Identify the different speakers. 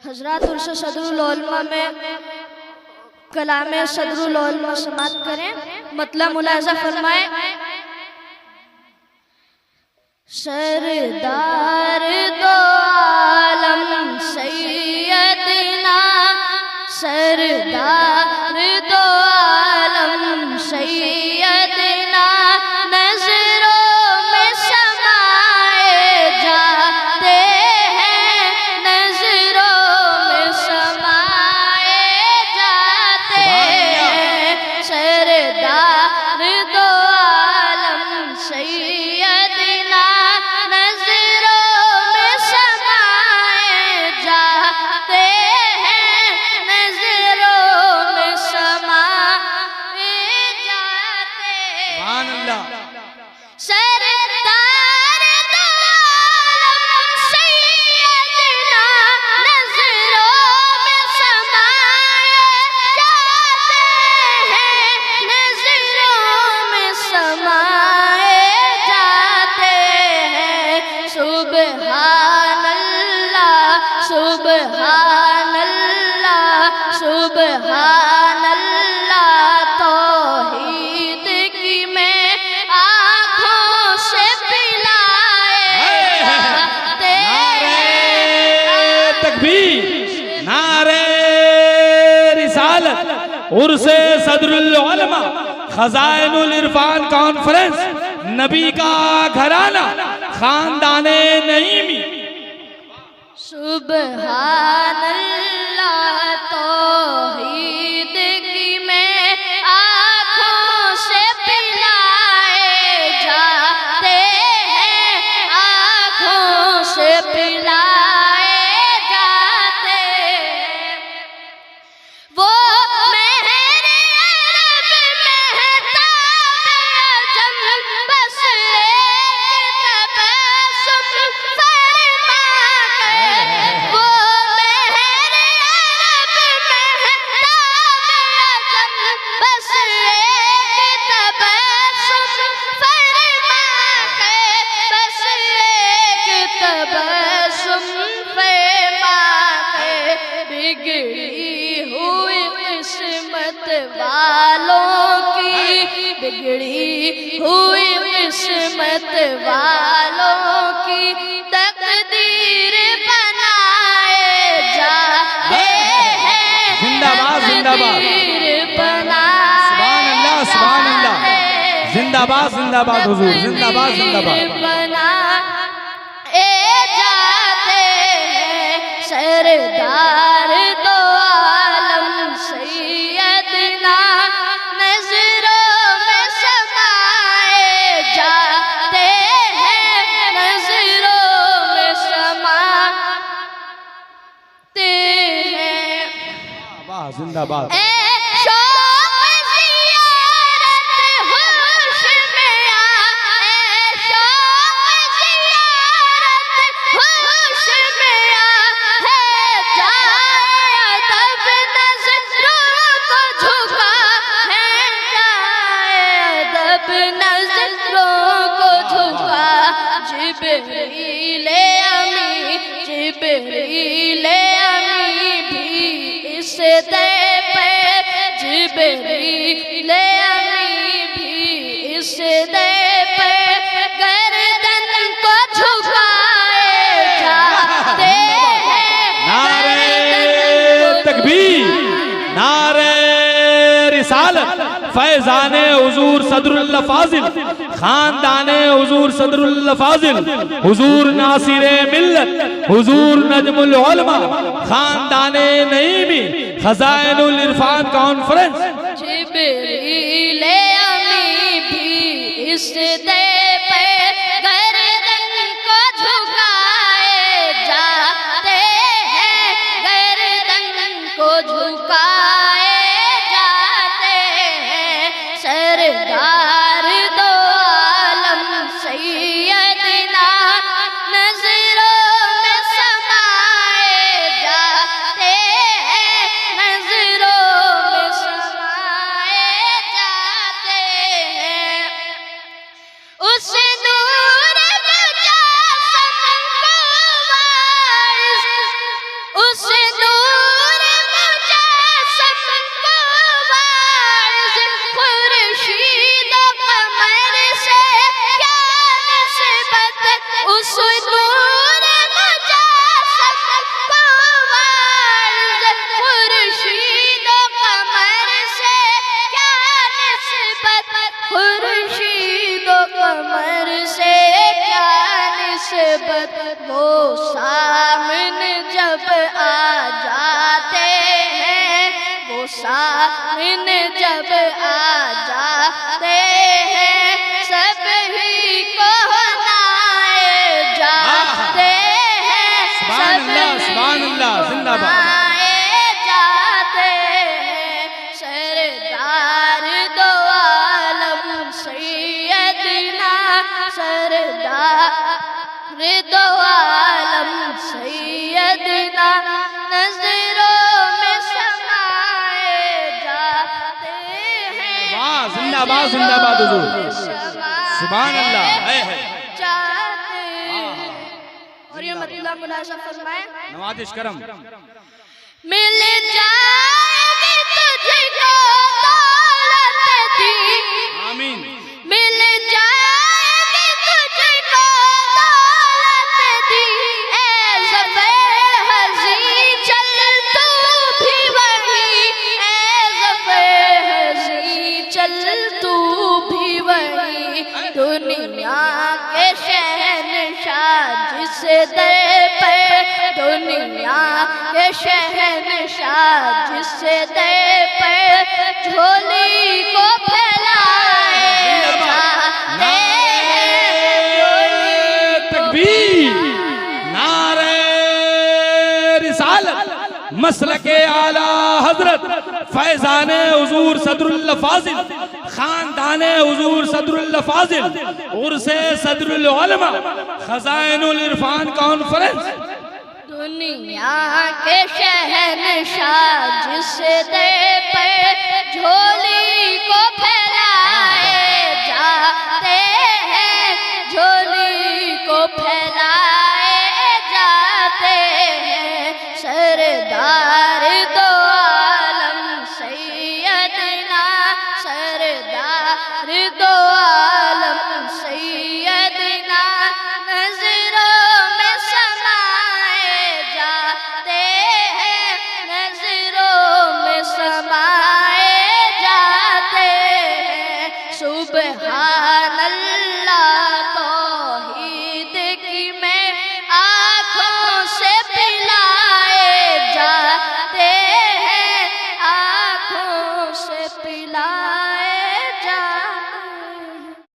Speaker 1: حضرات عرص صدر العلماء میں کلام صدر العلماء سماعت کریں، مطلب ملاحظہ فرمائیں۔ سردار دو عالم سیدنا، سردار دو عالم سیدنا، نظروں میں سمائے جاتے ہیں، نظروں میں سمائے جاتے ہیں۔ سردار دو عالم سیدنا، نظروں میں سمائے جاتے ہیں، نظروں میں سمائے جاتے ہیں۔
Speaker 2: سبحان اللہ۔
Speaker 1: سردار دو عالم سیدنا، نظروں میں سمائے جاتے ہیں، نظروں میں سمائے جاتے ہیں۔ سبحان اللہ، سبحان اللہ، سبحان اللہ، توحید کی میں آنکھوں سے پلائے جاتے
Speaker 2: نعرہ تکبیر، نعرہ رسالت، عرص صدر العلماء، خزائن العرفان کانفرنس، نبی کا گھرانہ، خاندان نعیمی۔
Speaker 1: سبحان اللہ، توحید کی میں آنکھوں سے پلائے جاتے ہیں، آنکھوں سے پلائے جاتے ہیں۔ وہ مہر عرب مہتاب عجم، بس ایک تبسم فرما کے، وہ مہر عرب مہتاب عجم، بس ایک تبسم فرما کے، بس ایک تبسم فرما کے، بگڑی ہوئی قسمت والوں کی، بگڑی ہوئی قسمت والوں کی تقدیر بنائے جاتے ہیں،
Speaker 2: زندہ باد، زندہ باد۔
Speaker 1: تقدیر
Speaker 2: سبحان اللہ، سبحان اللہ۔
Speaker 1: بنائے
Speaker 2: زندہ باد، زندہ باد حضور، زندہ باد، زندہ باد۔
Speaker 1: بنائے جاتے ہیں۔ سردار دو عالم سیدنا، نظروں میں سمائے جاتے ہیں، نظروں میں سماتے ہیں۔
Speaker 2: واہ، زندہ باد۔
Speaker 1: اے شوق زیارت ہوش میں آ، اے شوق زیارت ہوش میں آ، ہے جائے ادب نظروں کو جھکا، ہے جائے ادب نظروں کو جھکا۔ جبریل امی، جبریل امی بھی اس دے پہ، جبریل امی بھی اس دے پہ گردن کو جھکائے جاتے ہیں،
Speaker 2: نعرہ تکبیر، نعرہ رسالت، فیضان حضور صدر اللہ فاضل، خاندان حضور صدر اللہ فاضل، حضور ناصر ملت، حضور نجم العلماء، خاندان نعیمی، خزائن العرفان کانفرنس۔
Speaker 1: جبریل امی بھی اس دے پہ گردن کو جھکائے جاتے ہیں، گردن کو جھکائے جاتے ہیں۔ سردار دو عالم سیدنا، نظروں میں سمائے جاتے ہیں، نظروں میں سمائے قمر سے کیا نسبت، وہ سامنے جب آ جاتے ہیں، وہ سامنے جب آ جاتے ہیں، سب ہی کو نائے جاتے ہیں،
Speaker 2: سبحان اللہ سبحان اللہ زندہ باد۔
Speaker 1: نائے جاتے ہیں، سردار دو عالم سیدنا، سردار دو عالم سیدنا، نظروں میں سمائے جاتے ہیں،
Speaker 2: واہ زندہ باد زندہ باد حضور، سبحان اللہ ہے
Speaker 1: جاتے ہیں۔ اور یہ مطلب ملاحظہ فرمائیں،
Speaker 2: نوازش کرم۔
Speaker 1: مل جائے گی تجھ کو دولت دی،
Speaker 2: آمین۔
Speaker 1: مل جائے گی تجھ کو دولت دی، اے ظفر حزیں چل تو بھی وہی، اے ظفر حزیں چل تو بھی وہی، دنیا کے شہنشاہ جس در پر، دنیا کے شہنشاہ جس در پر، جھولی کو پھیلائے جاتے ہیں،
Speaker 2: تکبیر، نعرہ رسالت، مسلک اعلیٰ حضرت فیضان حضور صدر اللہ فاضل، خاندان حضور صدر اللہ فاضل، عرس صدر العلماء، خزائن العرفان کانفرنس۔
Speaker 1: دنیا کے شہنشاہ جس در پر، جھولی